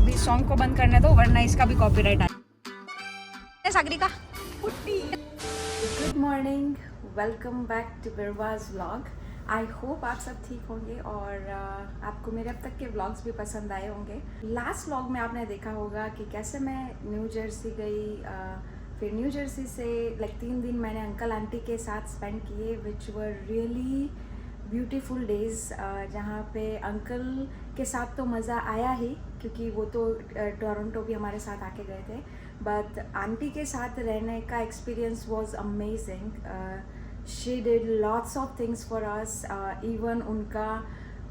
अभी सॉन्ग को बंद करने दो वरना इसका भी कॉपीराइट आए। Sagarika good morning, welcome back to Birwaz vlog. I hope आप सब ठीक होंगे और आपको मेरे अब तक के व्लॉग्स भी पसंद आए होंगे। लास्ट व्लॉग में आपने देखा होगा कि कैसे मैं न्यू जर्सी गई, फिर न्यू जर्सी से 3 दिन मैंने अंकल आंटी के साथ स्पेंड किए विच वर रियली ब्यूटीफुल डेज़, जहाँ पे अंकल के साथ तो मज़ा आया ही क्योंकि वो तो टोरंटो भी हमारे साथ आके गए थे, बट आंटी के साथ रहने का experience was amazing. She did lots of things for us, even उनका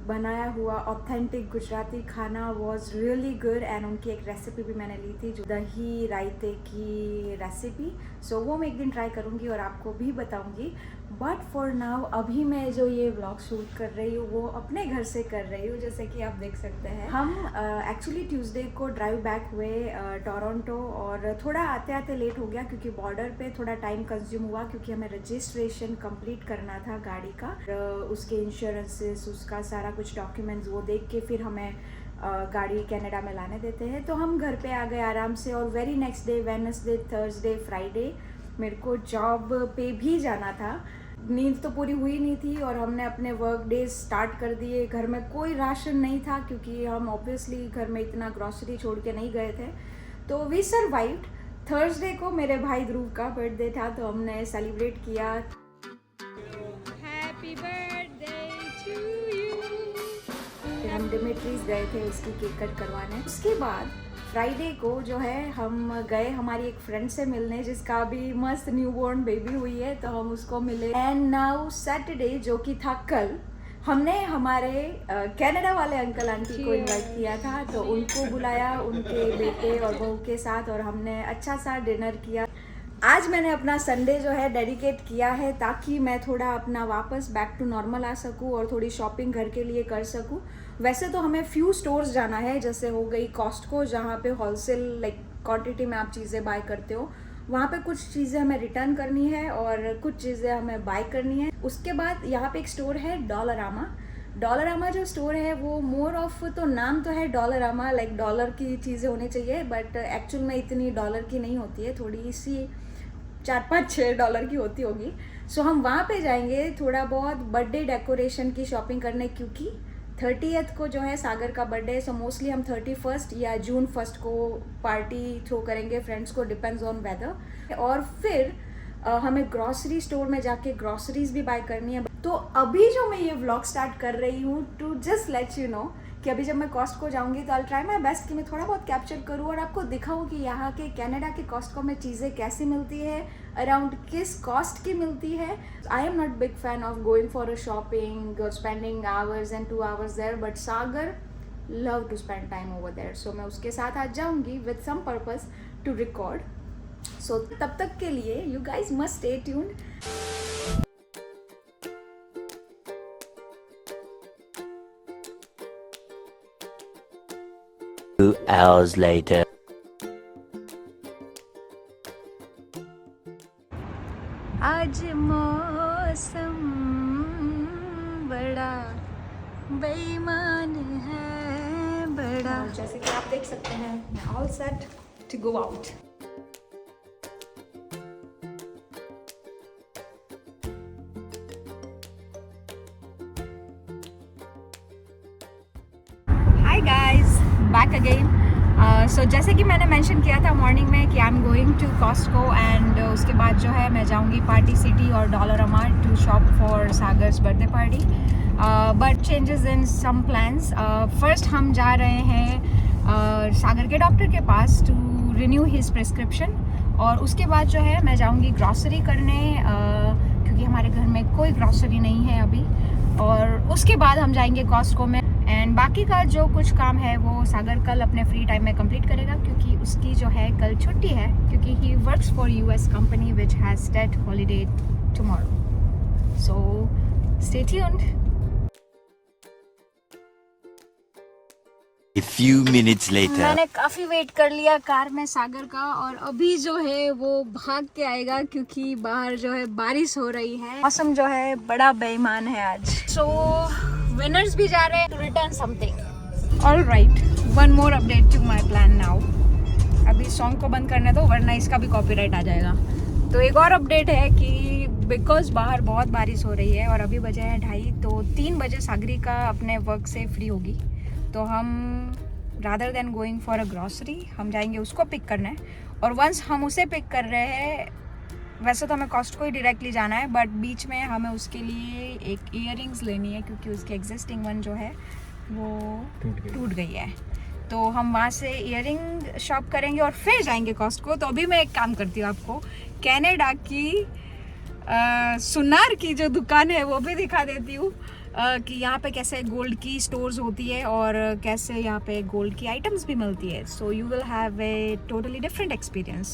बनाया हुआ ऑथेंटिक गुजराती खाना वाज रियली गुड एंड उनकी एक रेसिपी भी मैंने ली थी जो दही रायते की रेसिपी, सो वो मैं एक दिन ट्राई करूँगी और आपको भी बताऊँगी। बट फॉर नाउ अभी मैं जो ये व्लॉग शूट कर रही हूँ वो अपने घर से कर रही हूँ, जैसे कि आप देख सकते हैं। हम एक्चुअली ट्यूसडे को ड्राइव बैक हुए टोरंटो और थोड़ा आते आते लेट हो गया क्योंकि बॉर्डर पे थोड़ा टाइम कंज्यूम हुआ क्योंकि हमें रजिस्ट्रेशन कंप्लीट करना था गाड़ी का, उसके इंश्योरेंसेस, उसका सारा कुछ डॉक्यूमेंट्स वो देख के फिर हमें गाड़ी कनाडा में लाने देते हैं। तो हम घर पे आ गए आराम से और very next day Wednesday, Thursday, Friday मेरे को जॉब पे भी जाना था। नींद तो पूरी हुई नहीं थी और हमने अपने वर्क डेज स्टार्ट कर दिए। घर में कोई राशन नहीं था क्योंकि हम ऑब्वियसली घर में इतना ग्रॉसरी छोड़ के नहीं गए थे, तो वी सर्वाइव्ड। थर्सडे को मेरे भाई ध्रुव का बर्थडे था तो हमने सेलिब्रेट किया। Happy birthday to you. फिर हम डिमिट्रीज गए थे उसकी केक कट करवाने। उसके बाद फ्राइडे को जो है हम गए हमारी एक फ्रेंड से मिलने जिसका अभी मस्त न्यूबॉर्न बेबी हुई है, तो हम उसको मिले। एंड नाउ सैटरडे जो कि था कल, हमने हमारे कनाडा वाले अंकल आंटी को इनवाइट किया था, तो उनको बुलाया उनके बेटे और बहू के साथ और हमने अच्छा सा डिनर किया। आज मैंने अपना संडे जो है डेडिकेट किया है ताकि मैं थोड़ा अपना वापस बैक टू नॉर्मल आ सकूं और थोड़ी शॉपिंग घर के लिए कर सकूं। वैसे तो हमें फ्यू स्टोर्स जाना है, जैसे हो गई कॉस्टको जहाँ पे होलसेल क्वांटिटी में आप चीज़ें बाय करते हो, वहाँ पे कुछ चीज़ें हमें रिटर्न करनी है और कुछ चीज़ें हमें बाय करनी है। उसके बाद यहाँ पे एक स्टोर है डॉलरामा। डॉलरामा जो स्टोर है वो मोर ऑफ, तो नाम तो है डॉलरामा, डॉलर की चीज़ें होनी चाहिए, बट एक्चुअल में इतनी डॉलर की नहीं होती है, थोड़ी सी 4-5-6 डॉलर की होती होगी। सो हम वहाँ पे जाएंगे थोड़ा बहुत बर्थडे डेकोरेशन की शॉपिंग करने, क्योंकि 30th को जो है सागर का बर्थडे, सो मोस्टली हम 31st या जून 1 को पार्टी थ्रो करेंगे फ्रेंड्स को, डिपेंड्स ऑन वेदर। और फिर हमें ग्रॉसरी स्टोर में जाके ग्रॉसरीज भी बाय करनी है। तो अभी जो मैं ये व्लॉग स्टार्ट कर रही हूँ to just let you know कि अभी जब मैं कॉस्टको जाऊंगी तो आई ट्राई माई बेस्ट कि मैं थोड़ा बहुत कैप्चर करूँ और आपको दिखाऊँ कि यहाँ के कनाडा के कॉस्टको में चीज़ें कैसी मिलती है, अराउंड किस कॉस्ट की मिलती है। I am not big fan of going for a shopping और spending hours and 2 hours there, but Sagar love to spend time over there, so मैं उसके साथ आज जाऊँगी with some purpose to record. So तब तक के लिए you guys must stay tuned. 2 hours later. आज मौसम बड़ा बेईमान है बड़ा, जैसे कि आप देख सकते हैं मैं all set to go out. Hi guys, back again. So जैसे कि मैंने मेंशन किया था मॉर्निंग में कि I am going to Costco and उसके बाद जो है मैं जाऊंगी पार्टी सिटी और Dollarama to shop for Sagar's birthday party, but changes in some plans. First हम जा रहे हैं सागर के डॉक्टर के पास टू रिन्यू हिज प्रिस्क्रिप्शन और उसके बाद जो है मैं जाऊंगी ग्रॉसरी करने, क्योंकि हमारे घर में कोई ग्रॉसरी नहीं है अभी, और उसके बाद हम जाएंगे कॉस्टको में। एंड बाकी का जो कुछ काम है वो सागर कल अपने फ्री टाइम में कंप्लीट करेगा क्योंकि उसकी जो है कल छुट्टी है, क्योंकि he works for US company which has state holiday tomorrow. So stay tuned. A few minutes later. मैंने काफ़ी वेट कर लिया कार में सागर का और अभी जो है वो भाग के आएगा क्योंकि बाहर जो है बारिश हो रही है, मौसम जो है बड़ा बेईमान है आज। सो विनर्स भी जा रहे हैं to return something. All right, one more update to my plan now. अभी सॉन्ग को बंद करने दो वरना इसका भी कॉपीराइट आ जाएगा। तो एक और अपडेट है कि बिकॉज बाहर बहुत बारिश हो रही है और अभी बजे हैं 2:30, तो 3 बजे सागरिका अपने वर्क से फ्री होगी। तो हम rather than going for a grocery हम जाएंगे उसको पिक करने। और वंस हम उसे पिक कर रहे हैं, वैसे तो हमें कॉस्टको ही डायरेक्टली जाना है, बट बीच में हमें उसके लिए एक ईयरिंग्स लेनी है क्योंकि उसकी एग्जिस्टिंग वन जो है वो टूट गई है। तो हम वहाँ से ईयरिंग शॉप करेंगे और फिर जाएंगे कॉस्टको। तो अभी मैं एक काम करती हूँ, आपको कनाडा की सुनार की जो दुकान है वो भी दिखा देती हूँ कि यहाँ पे कैसे गोल्ड की स्टोर्स होती है और कैसे यहाँ पे गोल्ड की आइटम्स भी मिलती है। So you will have a totally different experience,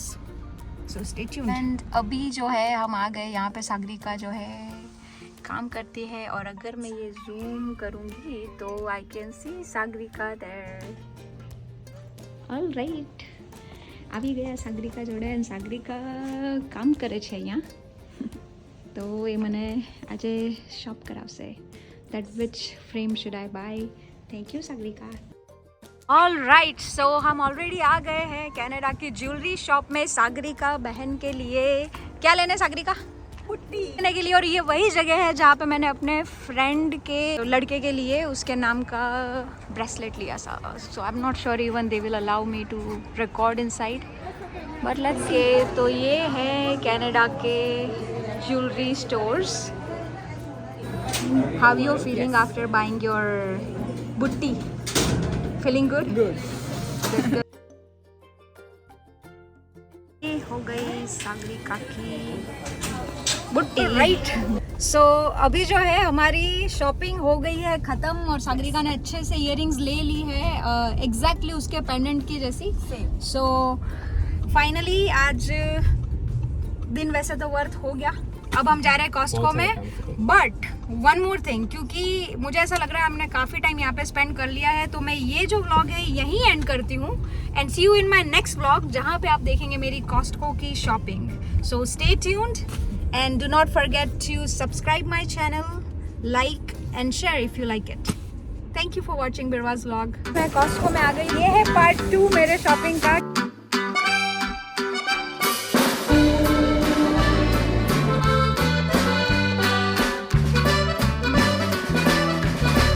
so stay tuned. And अभी जो है हम आ गए यहाँ पे, सागरिका जो है काम करती है और अगर मैं ये जूम करूँगी तो I can see Sagarika there. Alright, આવી ગયા સાગરિકા જોડે અને સાગરિકા કામ કરે છે અહીંયા। તો એ મને આજે શોપ કરાવશે that which frame should I buy. Thank you Sagarika. All right, so हम ऑलरेडी आ गए हैं कनाडा की ज्वेलरी शॉप में सागरिका बहन के लिए। क्या लेने सागरिका? बुट्टी लेने के लिए। और ये वही जगह है जहाँ पे मैंने अपने फ्रेंड के लड़के के लिए उसके नाम का ब्रेसलेट लिया था। So I am not sure even they will allow me to record inside, but let's see. तो ये है कनाडा के jewellery stores. How you feeling after buying your बुट्टी? Feeling good? गुड। हो गई सागरिका की बुट्टी, राइट। सो अभी जो है हमारी शॉपिंग हो गई है ख़त्म और सागरिका ने अच्छे से इयरिंग्स ले ली है एग्जैक्टली उसके पेंडेंट की जैसी। सो फाइनली आज दिन वैसे तो वर्थ हो गया। अब हम जा रहे हैं कॉस्टको में, बट वन मोर थिंग, क्योंकि मुझे ऐसा लग रहा है हमने काफ़ी टाइम यहाँ पे स्पेंड कर लिया है, तो मैं ये जो व्लॉग है यहीं एंड करती हूँ। And see you in my next vlog जहाँ पे आप देखेंगे मेरी कॉस्टको की shopping. So stay tuned and do not forget to subscribe my channel, like and share if you like it. Thank you for watching Birwaz vlog. मैं Costco में आ गई। ये है पार्ट 2 मेरे शॉपिंग का।